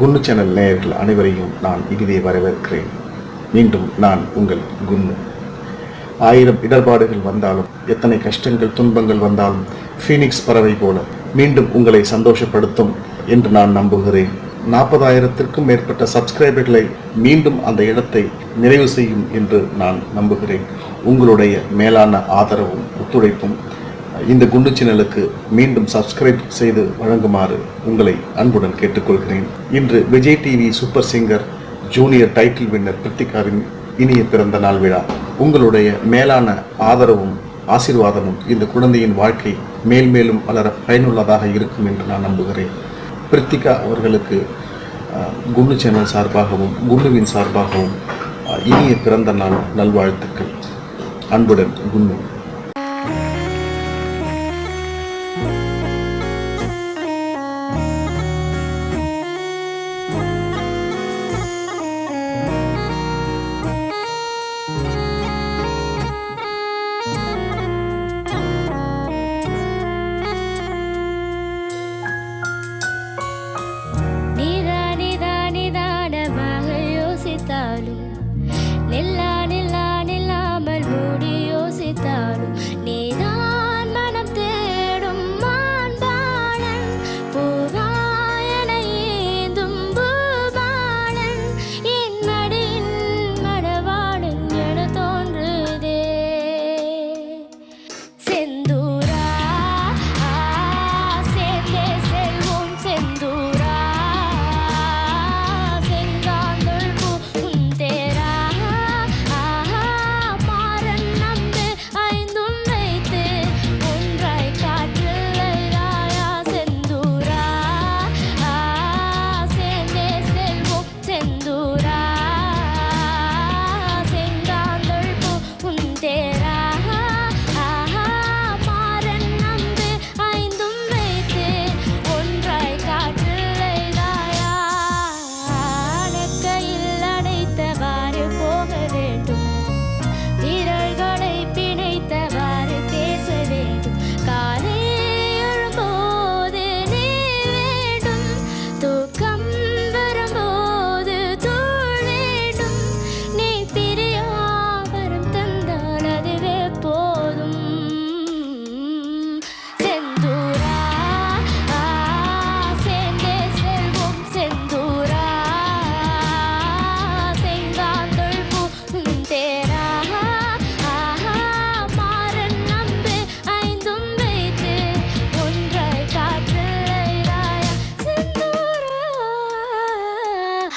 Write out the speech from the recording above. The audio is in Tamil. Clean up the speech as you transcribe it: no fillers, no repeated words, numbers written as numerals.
குன்னு சேனல் நேயர்கள் அனைவரையும் நான் இனிதே வரவேற்கிறேன். மீண்டும் நான் உங்கள் குன்னு. 1000 இடர்பாடுகள் வந்தாலும், எத்தனை கஷ்டங்கள் துன்பங்கள் வந்தாலும் ஃபீனிக்ஸ் பறவை போல மீண்டும் உங்களை சந்தோஷப்படுத்தும் என்று நான் நம்புகிறேன். 40,000க்கும் மேற்பட்ட சப்ஸ்கிரைபர்களை மீண்டும் அந்த இடத்தை நிறைவு செய்யும் என்று நான் நம்புகிறேன். உங்களுடைய மேலான ஆதரவும் ஒத்துழைப்பும் இந்த குண்டு சேனலுக்கு மீண்டும் சப்ஸ்கிரைப் செய்து வழங்குமாறு உங்களை அன்புடன் கேட்டுக்கொள்கிறேன். இன்று Vijay TV super singer junior title winner பிரித்திகாவின் இனிய பிறந்த நாள் விழா. உங்களுடைய மேலான ஆதரவும் ஆசீர்வாதமும் இந்த குழந்தையின் வாழ்க்கை மேல்மேலும் வளர பயனுள்ளதாக இருக்கும் என்று நான் நம்புகிறேன். பிரித்திகா அவர்களுக்கு குண்டு சேனல் சார்பாகவும் குண்டுவின் சார்பாகவும் இனிய பிறந்த நாள் நல்வாழ்த்துக்கள். அன்புடன் குண்டு. நிதானமாக யோசித்தாலும்